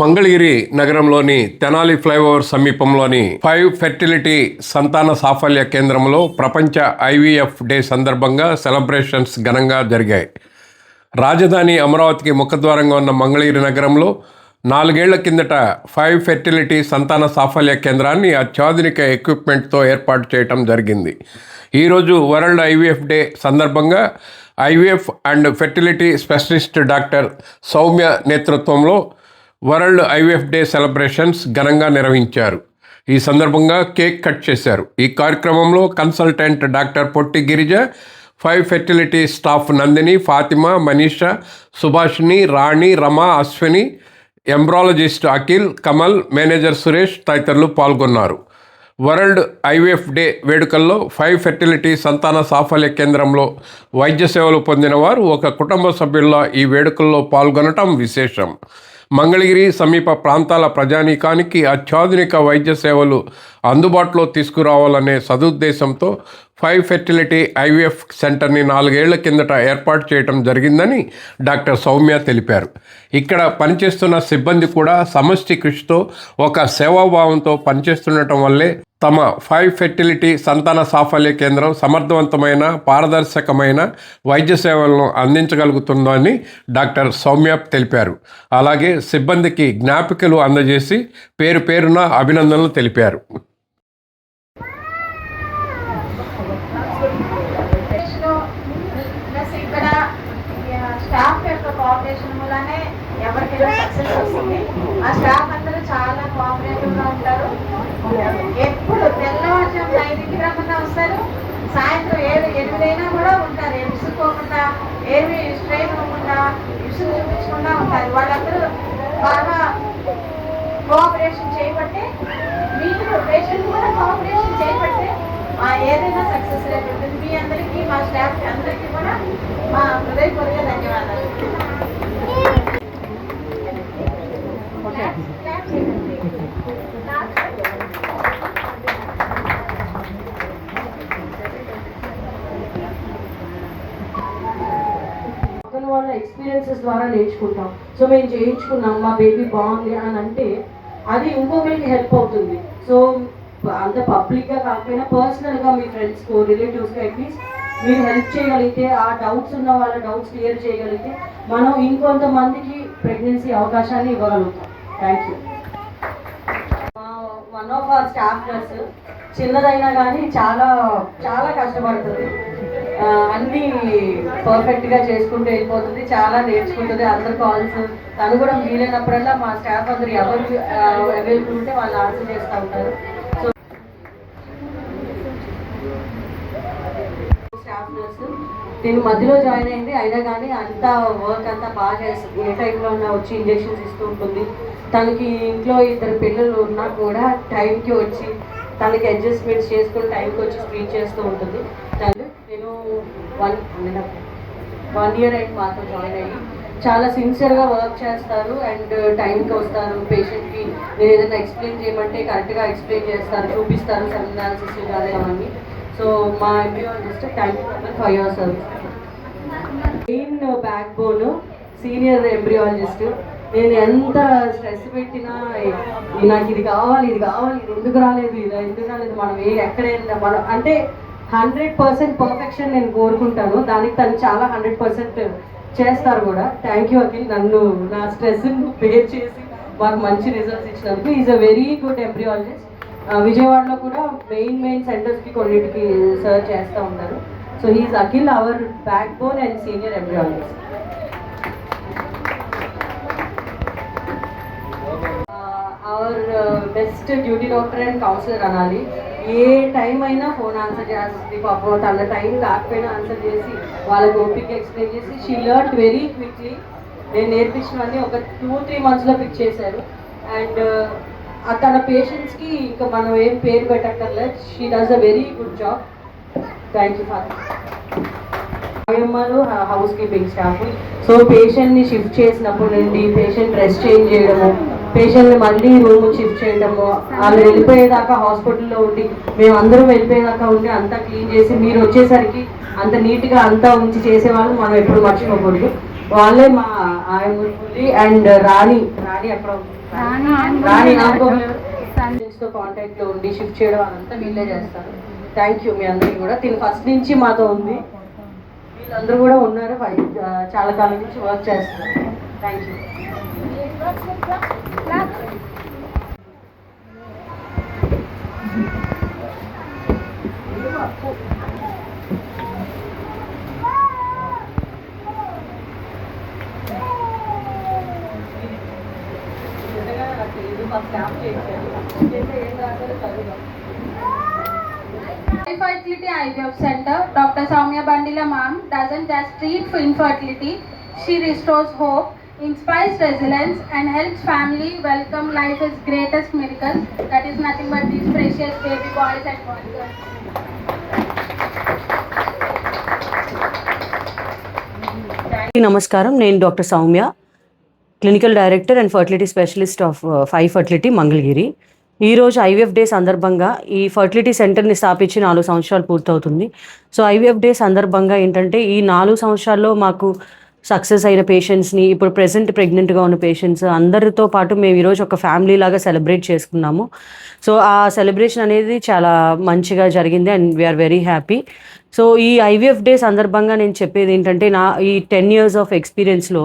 మంగళగిరి నగరంలోని తెనాలి ఫ్లైఓవర్ సమీపంలోని 5 ఫెర్టిలిటీ సంతాన సాఫల్య కేంద్రంలో ప్రపంచ ఐవీఎఫ్ డే సందర్భంగా సెలబ్రేషన్స్ ఘనంగా జరిగాయి. రాజధాని అమరావతికి ముఖద్వారంగా ఉన్న మంగళగిరి నగరంలో 4 ఏళ్ల కిందట 5 ఫెర్టిలిటీ సంతాన సాఫల్య కేంద్రాన్ని అత్యాధునిక ఎక్విప్మెంట్తో ఏర్పాటు చేయడం జరిగింది. ఈరోజు వరల్డ్ ఐవీఎఫ్ డే సందర్భంగా IVF and fertility specialist doctor Soumya నేతృత్వంలో వరల్డ్ ఐవీఎఫ్ డే సెలబ్రేషన్స్ ఘనంగా నిర్వహించారు. ఈ సందర్భంగా కేక్ కట్ చేశారు. ఈ కార్యక్రమంలో కన్సల్టెంట్ డాక్టర్ పొట్టి గిరిజ, 5 ఫెర్టిలిటీ స్టాఫ్ నందిని, ఫాతిమా, మనీషా, సుభాషిణి, రాణి, రమ, అశ్విని, ఎంబ్రాలజిస్ట్ అఖిల్, కమల్, మేనేజర్ సురేష్ తదితరులు పాల్గొన్నారు. వరల్డ్ ఐవీఎఫ్ డే వేడుకల్లో 5 ఫెర్టిలిటీ సంతాన సాఫల్య కేంద్రంలో వైద్య సేవలు పొందిన వారు ఒక కుటుంబ సభ్యుల్లో ఈ వేడుకల్లో పాల్గొనటం విశేషం. మంగళగిరి సమీప ప్రాంతాల ప్రజానీకానికి అత్యాధునిక వైద్య సేవలు అందుబాటులో తీసుకురావాలనే సదుద్దేశంతో 5 ఫెర్టిలిటీ ఐవీఎఫ్ సెంటర్ని 4 ఏళ్ల కిందట ఏర్పాటు చేయడం జరిగిందని డాక్టర్ సౌమ్య తెలిపారు. ఇక్కడ పనిచేస్తున్న సిబ్బంది కూడా సమష్టి కృషితో ఒక సేవాభావంతో పనిచేస్తుండటం వల్లే తమ 5 ఫెర్టిలిటీ సంతాన సాఫల్య కేంద్రం సమర్థవంతమైన, పారదర్శకమైన వైద్య సేవలను అందించగలుగుతుందని డాక్టర్ సౌమ్య తెలిపారు. అలాగే సిబ్బందికి జ్ఞాపికలు అందజేసి పేరు పేరున అభినందనలు తెలిపారు. ఎవరికైనా సక్సెస్ వస్తుంది. ఆ స్టాఫ్ అందరూ చాలా కోఆపరేటివ్గా ఉంటారు. ఎప్పుడు తెల్లవారుజాము 5కి రమ్మన్నా వస్తారు, సాయంత్రం 7 కూడా ఉంటారు. ఏమి విసుక్కోకుండా, ఏమి స్ట్రెయిన్ అవ్వకుండా, విసుగు చూపించకుండా ఉంటారు. వాళ్ళందరూ బాగా కోఆపరేషన్ చేయబట్టే, మీరు పేషెంట్ కూడా కోఆపరేషన్ చేయబట్టే ఏదైనా సక్సెస్ రేట్ ఉంటుంది. మీ అందరికీ, మా స్టాఫ్ అందరికీ కూడా మా హృదయపూర్వక ధన్యవాదాలు. వాళ్ళ ఎక్స్పీరియన్సెస్ ద్వారా నేర్చుకుంటాం. సో మేము చేయించుకున్నాం, మా బేబీ బాగుంది అని అంటే అది ఇంకొకరికి హెల్ప్ అవుతుంది. సో అంత పబ్లిక్గా కాకపోయినా పర్సనల్గా మీ ఫ్రెండ్స్కో, రిలేటివ్స్కో అట్లీస్ట్ మీరు హెల్ప్ చేయగలిగితే, ఆ డౌట్స్ ఉన్న వాళ్ళ డౌట్స్ క్లియర్ చేయగలిగితే మనం ఇంకొంతమందికి ప్రెగ్నెన్సీ అవకాశాన్ని ఇవ్వగలుగుతాం. Thank you. One of our staff nurse చిన్నదైనా కానీ చాలా చాలా కష్టపడుతుంది. అన్నీ పర్ఫెక్ట్గా చేసుకుంటూ వెళ్ళిపోతుంది, చాలా నేర్చుకుంటుంది. అందరు కాల్స్ తను కూడా వీలైనప్పుడల్లా మా స్టాఫ్ అందరు ఎవరు అవైలబుల్ ఉంటే వాళ్ళు ఆన్సర్ చేస్తూ ఉంటారు. సో స్టాఫ్ నర్స్ నేను మధ్యలో జాయిన్ అయింది, అయినా కానీ అంతా వర్క్ అంతా బాగా చేస్తుంది. ఏ టైంలో ఉన్నా వచ్చి ఇంజెక్షన్స్ ఇస్తూ ఉంటుంది. తనకి ఇంట్లో 2 పిల్లలు ఉన్నా కూడా టైంకి వచ్చి తనకి అడ్జస్ట్మెంట్స్ చేసుకుని టైంకి వచ్చి స్పీచ్ చేస్తూ ఉంటుంది. నేను 1 year అయింది మాతో జాయిన్ అయ్యి. చాలా సిన్సియర్గా వర్క్ చేస్తారు అండ్ టైంకి వస్తారు. పేషెంట్కి నేను ఏదైనా ఎక్స్ప్లెయిన్ చేయమంటే కరెక్ట్గా ఎక్స్ప్లెయిన్ చేస్తారు, చూపిస్తారు సెల్ అనాలిసిస్ కానీ అవన్నీ. సో మా embryologist thank you for your service. Main back bone senior embryologist. నేను ఎంత స్ట్రెస్ పెట్టినా నాకు ఇది కావాలి, ఇది కావాలి, ఇది ఎందుకు రాలేదు, ఇది ఎందుకు రాలేదు, మనం ఎక్కడైనా మనం అంటే 100% పర్ఫెక్షన్ నేను కోరుకుంటాను. దానికి తను చాలా 100% చేస్తారు కూడా. థ్యాంక్ యూ అఖిల్, నన్ను నా స్ట్రెస్ని బేర్ చేసి మాకు మంచి రిజల్ట్స్ ఇచ్చినందుకు. Is a very good embryologist. విజయవాడలో కూడా మెయిన్ సెంటర్స్కి కొన్నిటికి సర్వ్ చేస్తూ ఉంటారు. So he's Akhil, our backbone and senior embryologist. Our best duty doctor and counsellor అనాలి. ఏ టైం అయినా ఫోన్ ఆన్సర్ చేస్తుంది. పాపం తన టైం కాకపోయినా ఆన్సర్ చేసి వాళ్ళకి ఓపిక ఎక్స్ప్లెయిన్ చేసి షీ లెర్న్ వెరీ క్విక్లీ. నేను నేర్పించినవన్నీ ఒక 2-3 monthsలో పిక్ చేశారు. అండ్ తన పేషెంట్స్కి ఇంకా మనం ఏం పేరు పెట్టక్కర్లేదు. She does a very good job. Thank you for housekeeping staff. So పేషెంట్ని షిఫ్ట్ చేసినప్పుడు నుండి పేషెంట్ రెస్ట్ చేంజ్ చేయడము, పేషెంట్ని మళ్ళీ రూమ్ షిఫ్ట్ చేయడము, వాళ్ళు వెళ్ళిపోయేదాకా హాస్పిటల్లో ఉండి మేమందరం వెళ్ళిపోయేదాకా ఉండి అంతా క్లీన్ చేసి మీరు వచ్చేసరికి అంత నీట్గా అంతా ఉంచి చేసేవాళ్ళు మనం ఎప్పుడు మర్చిపోకూడదు. వాళ్ళే మా ఆయమూర్తి అండ్ రాణి అక్కడ రాణి తో కాంటాక్ట్ లో ఉండి షిఫ్ట్ చేయడం అదంతా వీళ్ళే చేస్తారు. థ్యాంక్ యూ మీ అందరికీ కూడా. తిని ఫస్ట్ నుంచి మాతో ఉంది, వీళ్ళందరూ కూడా ఉన్నారు, చాలా కాలం నుంచి వర్క్ చేస్తున్నారు. Thank you. Infertility IVF Center, Dr. Soumya Bandila ma'am doesn't just treat for infertility, she restores hope, inspires resilience and helps family welcome life's greatest miracle, that is nothing but these precious baby boys and girls. నమస్కారం, నేను doctor Soumya, clinical director and fertility specialist of 5 fertility Mangalagiri. ఈరోజు IVF day సందర్భంగా ఈ fertility సెంటర్ని స్థాపించి 4 సంవత్సరాలు పూర్తవుతుంది. So IVF day సందర్భంగా ఏంటంటే ఈ 4 సంవత్సరాల్లో మాకు సక్సెస్ అయిన పేషెంట్స్ని, ఇప్పుడు ప్రెసెంట్ ప్రెగ్నెంట్గా ఉన్న పేషెంట్స్ అందరితో పాటు మేము ఈరోజు ఒక ఫ్యామిలీ లాగా సెలబ్రేట్ చేసుకున్నాము. సో ఆ సెలబ్రేషన్ అనేది చాలా మంచిగా జరిగింది and we are very happy. So ఈ ఐవీఎఫ్ డే సందర్భంగా నేను చెప్పేది ఏంటంటే, నా ఈ 10 years ఆఫ్ ఎక్స్పీరియన్స్లో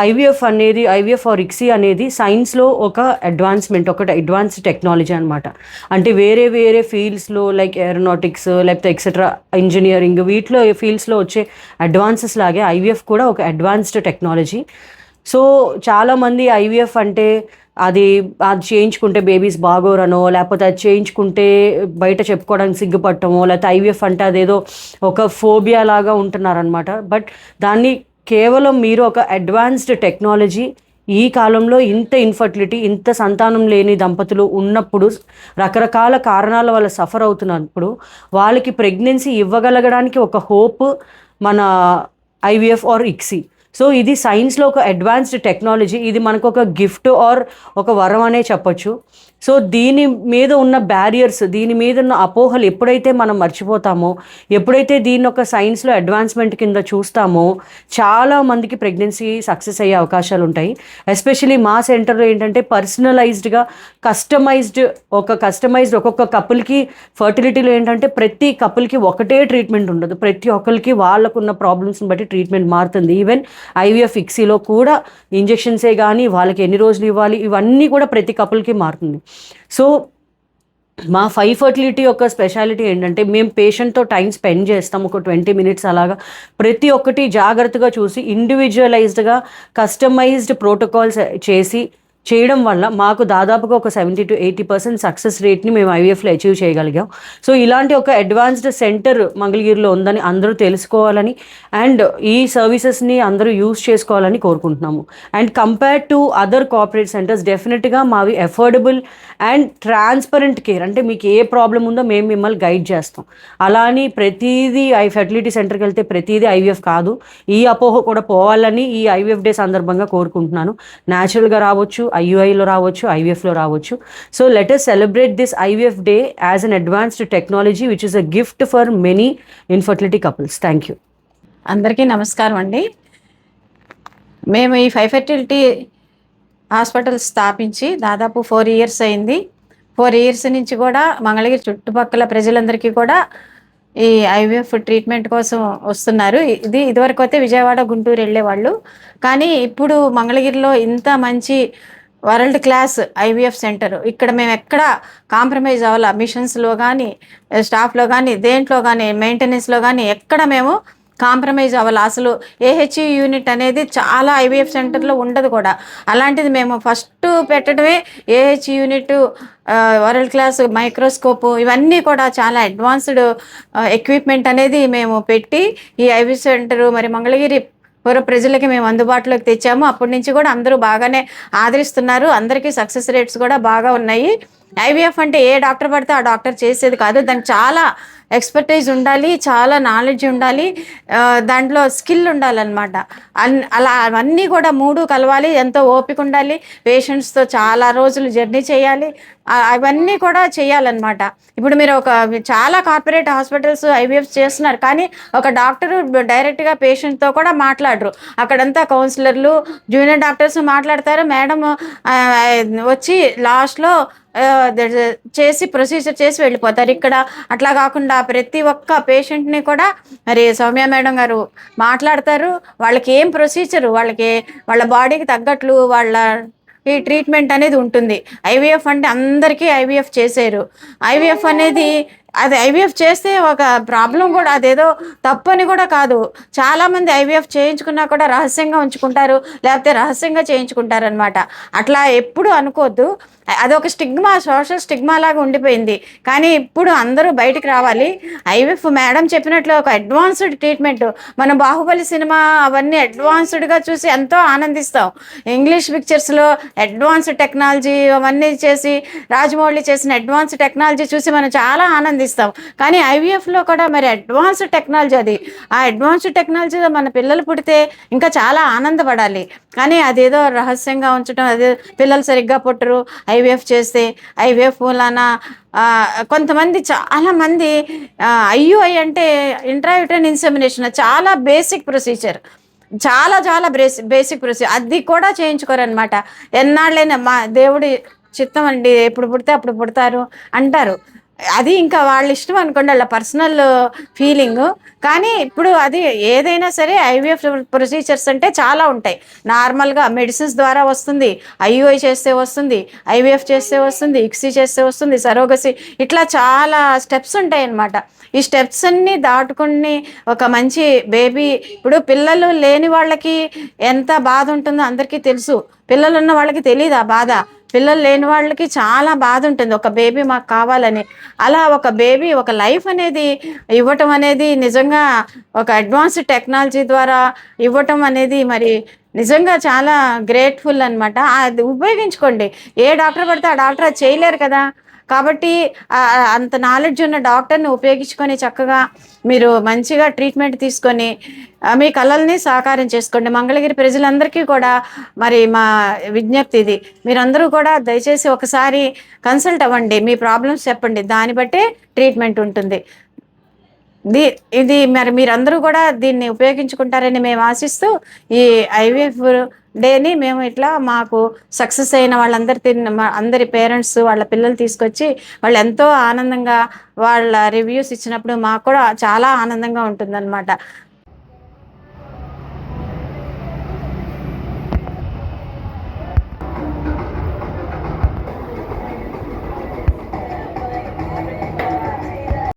ఐవీఎఫ్ ఆర్ ఇక్సీ అనేది సైన్స్లో ఒక అడ్వాన్స్మెంట్, ఒక అడ్వాన్స్డ్ టెక్నాలజీ అనమాట. అంటే వేరే వేరే ఫీల్డ్స్లో లైక్ ఏరోనాటిక్స్ లేకపోతే ఎక్సెట్రా ఇంజనీరింగ్ వీటిలో ఫీల్డ్స్లో వచ్చే అడ్వాన్సెస్ లాగే ఐవీఎఫ్ కూడా ఒక అడ్వాన్స్డ్ టెక్నాలజీ. సో చాలామంది ఐవీఎఫ్ అంటే అది చేయించుకుంటే బేబీస్ బాగోరనో, లేకపోతే అది చేయించుకుంటే బయట చెప్పుకోవడానికి సిగ్గుపట్టమో, లేకపోతే ఐవీఎఫ్ అంటే అదేదో ఒక ఫోబియా లాగా ఉంటున్నారనమాట. బట్ దాన్ని కేవలం మీరు ఒక అడ్వాన్స్డ్ టెక్నాలజీ, ఈ కాలంలో ఇంత ఇన్ఫర్టిలిటీ, ఇంత సంతానం లేని దంపతులు ఉన్నప్పుడు, రకరకాల కారణాల వల్ల సఫర్ అవుతున్నప్పుడు వాళ్ళకి ప్రెగ్నెన్సీ ఇవ్వగలగడానికి ఒక హోప్ మన ఐవీఎఫ్ ఆర్ ఇక్సీ. సో ఇది సైన్స్లో ఒక అడ్వాన్స్డ్ టెక్నాలజీ. ఇది మనకు ఒక గిఫ్ట్ ఆర్ ఒక వరం అనే చెప్పొచ్చు. సో దీని మీద ఉన్న బ్యారియర్స్, దీని మీద ఉన్న అపోహలు ఎప్పుడైతే మనం మర్చిపోతామో, ఎప్పుడైతే దీన్ని ఒక సైన్స్లో అడ్వాన్స్మెంట్ కింద చూస్తామో, చాలా మందికి ప్రెగ్నెన్సీ సక్సెస్ అయ్యే అవకాశాలు ఉంటాయి. ఎస్పెషలీ మా సెంటర్లో ఏంటంటే పర్సనలైజ్డ్గా కస్టమైజ్డ్ ఒక్కొక్క కపుల్కి ఫర్టిలిటీలో ఏంటంటే ప్రతి కపుల్కి ఒకటే ట్రీట్మెంట్ ఉండదు. ప్రతి ఒక్కరికి వాళ్ళకున్న ప్రాబ్లమ్స్ని బట్టి ట్రీట్మెంట్ మారుతుంది. ఈవెన్ ఐవీఎఫ్ ఇక్సీలో కూడా ఇంజెక్షన్సే కానీ, వాళ్ళకి ఎన్ని రోజులు ఇవ్వాలి, ఇవన్నీ కూడా ప్రతి కపుల్కి మారుతుంది. సో మా 5 ఫర్టిలిటీ యొక్క స్పెషాలిటీ ఏంటంటే, మేము పేషెంట్తో టైం స్పెండ్ చేస్తాం ఒక 20 minutes అలాగా. ప్రతి ఒక్కటి జాగ్రత్తగా చూసి ఇండివిజువలైజ్డ్గా కస్టమైజ్డ్ ప్రోటోకాల్స్ చేయడం వల్ల మాకు దాదాపుగా ఒక 70 to 80% సక్సెస్ రేట్ని మేము ఐవీఎఫ్లో అచీవ్ చేయగలిగాం. సో ఇలాంటి ఒక అడ్వాన్స్డ్ సెంటర్ మంగళగిరిలో ఉందని అందరూ తెలుసుకోవాలని అండ్ ఈ సర్వీసెస్ని అందరూ యూజ్ చేసుకోవాలని కోరుకుంటున్నాము. And compare to other corporate centres డెఫినెట్గా మావి అఫోర్డబుల్ అండ్ ట్రాన్స్పరెంట్ కేర్. అంటే మీకు ఏ ప్రాబ్లం ఉందో మేము మిమ్మల్ని గైడ్ చేస్తాం. అలా అని ప్రతిదీ ఫెర్టిలిటీ సెంటర్కి వెళ్తే ప్రతిదీ ఐవీఎఫ్ కాదు, ఈ అపోహ కూడా పోవాలని ఈ ఐవీఎఫ్ డే సందర్భంగా కోరుకుంటున్నాను. న్యాచురల్గా రావచ్చు, ఐయుఐలో రావచ్చు, ఐవీఎఫ్లో రావచ్చు. So let us celebrate this IVF day as an advanced technology which is a gift for many infertility couples. Thank you. అందరికీ నమస్కారం అండి. మేము ఈ 5 ఫర్టిలిటీ హాస్పిటల్ స్థాపించి దాదాపు 4 years అయింది. 4 years నుంచి కూడా మంగళగిరి చుట్టుపక్కల ప్రజలందరికీ కూడా ఈ ఐవీఎఫ్ ట్రీట్మెంట్ కోసం వస్తున్నారు. ఇదివరకు అయితే విజయవాడ, గుంటూరు వెళ్ళేవాళ్ళు. కానీ ఇప్పుడు మంగళగిరిలో ఇంత మంచి వరల్డ్ క్లాస్ ఐవీఎఫ్ సెంటర్, ఇక్కడ మేము ఎక్కడ కాంప్రమైజ్ అవ్వాలి, మిషన్స్లో కానీ, స్టాఫ్లో కానీ, దేంట్లో కానీ, మెయింటెనెన్స్లో కానీ ఎక్కడ మేము కాంప్రమైజ్ అవ్వాలి. అసలు ఏహెచ్ఈ యూనిట్ అనేది చాలా ఐవీఎఫ్ సెంటర్లో ఉండదు కూడా. అలాంటిది మేము ఫస్ట్ పెట్టడమే ఏహెచ్ఈ యూనిట్, వరల్డ్ క్లాస్ మైక్రోస్కోప్, ఇవన్నీ కూడా చాలా అడ్వాన్స్డ్ ఎక్విప్మెంట్ అనేది మేము పెట్టి ఈ ఐవీఎఫ్ సెంటర్ మరి మంగళగిరి పూర్వ ప్రజలకి మేము అందుబాటులోకి తెచ్చాము. అప్పటి నుంచి కూడా అందరూ బాగానే ఆదరిస్తున్నారు. అందరికీ సక్సెస్ రేట్స్ కూడా బాగా ఉన్నాయి. ఐవీఎఫ్ అంటే ఏ డాక్టర్ పడితే ఆ డాక్టర్ చేసేది కాదు. దానికి చాలా ఎక్స్పర్టైజ్ ఉండాలి, చాలా నాలెడ్జ్ ఉండాలి, దాంట్లో స్కిల్ ఉండాలన్నమాట. అలా అవన్నీ కూడా 3 కలవాలి. ఎంతో ఓపిక ఉండాలి, పేషెంట్స్తో చాలా రోజులు జర్నీ చేయాలి, అవన్నీ కూడా చేయాలన్నమాట. ఇప్పుడు మీరు చాలా కార్పొరేట్ హాస్పిటల్స్ ఐవీఎఫ్ చేస్తున్నారు, కానీ ఒక డాక్టరు డైరెక్ట్గా పేషెంట్తో కూడా మాట్లాడరు. అక్కడంతా కౌన్సిలర్లు, జూనియర్ డాక్టర్స్ మాట్లాడతారు. మేడం వచ్చి లాస్ట్లో చేసి ప్రొసీజర్ చేసి వెళ్ళిపోతారు. ఇక్కడ అట్లా కాకుండా ప్రతి ఒక్క పేషెంట్ని కూడా మరి సౌమ్య మేడం గారు మాట్లాడతారు. వాళ్ళకి ఏం ప్రొసీజరు, వాళ్ళ బాడీకి తగ్గట్లు ఈ ట్రీట్మెంట్ అనేది ఉంటుంది. ఐవీఎఫ్ అంటే అందరికీ ఐవీఎఫ్ చేశారు. ఐవీఎఫ్ అనేది అది ఐవీఎఫ్ చేస్తే ఒక ప్రాబ్లం కూడా, అదేదో తప్పని కూడా కాదు. చాలామంది ఐవీఎఫ్ చేయించుకున్నా కూడా రహస్యంగా ఉంచుకుంటారు, లేకపోతే రహస్యంగా చేయించుకుంటారు అనమాట. అట్లా ఎప్పుడు అనుకోవద్దు. అదొక స్టిగ్మా, సోషల్ స్టిగ్మా లాగా ఉండిపోయింది. కానీ ఇప్పుడు అందరూ బయటికి రావాలి. ఐవీఎఫ్ మేడం చెప్పినట్లు ఒక అడ్వాన్స్డ్ ట్రీట్మెంట్. మనం బాహుబలి సినిమా అవన్నీ అడ్వాన్స్డ్గా చూసి ఎంతో ఆనందిస్తాం. ఇంగ్లీష్ పిక్చర్స్లో అడ్వాన్స్డ్ టెక్నాలజీ అవన్నీ చేసి, రాజమౌళి చేసిన అడ్వాన్స్డ్ టెక్నాలజీ చూసి మనం చాలా ఆనందిస్తాం. కానీ ఐవీఎఫ్లో కూడా మరి అడ్వాన్స్డ్ టెక్నాలజీ అది. ఆ అడ్వాన్స్డ్ టెక్నాలజీలో మన పిల్లలు పుడితే ఇంకా చాలా ఆనందపడాలి. కానీ అదేదో రహస్యంగా ఉంచడం, అదే పిల్లలు సరిగ్గా పుట్టరు ఐవీఎఫ్ చేస్తే. ఐవీఎఫ్ వలన కొంతమంది, చాలామంది ఐయుఐ అంటే ఇంట్రాయూటరైన్ ఇన్సెమినేషన్, చాలా బేసిక్ ప్రొసీజర్, చాలా చాలా బేసిక్ ప్రొసీజర్. అది కూడా చేయించుకోరనమాట. ఎన్నాళ్ళైనా మా దేవుడి చిత్తం అండి, ఎప్పుడు పుడితే అప్పుడు పుడతారు అంటారు. అది ఇంకా వాళ్ళ ఇష్టం అనుకోండి, వాళ్ళ పర్సనల్ ఫీలింగ్. కానీ ఇప్పుడు అది ఏదైనా సరే ఐవీఎఫ్ ప్రొసీజర్స్ అంటే చాలా ఉంటాయి. నార్మల్గా మెడిసిన్స్ ద్వారా వస్తుంది, ఐయుఐ చేస్తే వస్తుంది, ఐవీఎఫ్ చేస్తే వస్తుంది, ఇక్సీ చేస్తే వస్తుంది, సరోగసి, ఇట్లా చాలా స్టెప్స్ ఉంటాయి అన్నమాట. ఈ స్టెప్స్ అన్నీ దాటుకుని ఒక మంచి బేబీ, ఇప్పుడు పిల్లలు లేని వాళ్ళకి ఎంత బాధ ఉంటుందో అందరికీ తెలుసు. పిల్లలు ఉన్న వాళ్ళకి తెలియదు ఆ బాధ. పిల్లలు లేని వాళ్ళకి చాలా బాధ ఉంటుంది, ఒక బేబీ మాకు కావాలని. అలా ఒక బేబీ, ఒక లైఫ్ అనేది ఇవ్వటం అనేది నిజంగా ఒక అడ్వాన్స్డ్ టెక్నాలజీ ద్వారా ఇవ్వటం అనేది మరి నిజంగా చాలా గ్రేట్ఫుల్ అనమాట. అది ఉపయోగించుకోండి. ఏ డాక్టర్ పడితే ఆ డాక్టర్ అది చేయలేరు కదా. కాబట్టి అంత నాలెడ్జ్ ఉన్న డాక్టర్ని ఉపయోగించుకొని చక్కగా మీరు మంచిగా ట్రీట్మెంట్ తీసుకొని మీ కళల్ని సాకారం చేసుకోండి. మంగళగిరి ప్రజలందరికీ కూడా మరి మా విజ్ఞప్తి ఇది, మీరందరూ కూడా దయచేసి ఒకసారి కన్సల్ట్ అవ్వండి, మీ ప్రాబ్లమ్స్ చెప్పండి, దాన్ని బట్టే ట్రీట్మెంట్ ఉంటుంది. ఇది మరి మీరందరూ కూడా దీన్ని ఉపయోగించుకుంటారని మేము ఆశిస్తూ ఈ ఐవీఎఫ్ డేని మేము ఇట్లా మాకు సక్సెస్ అయిన అందరి పేరెంట్స్ వాళ్ళ పిల్లలు తీసుకొచ్చి వాళ్ళు ఎంతో ఆనందంగా వాళ్ళ రివ్యూస్ ఇచ్చినప్పుడు మాకు కూడా చాలా ఆనందంగా ఉంటుందన్నమాట.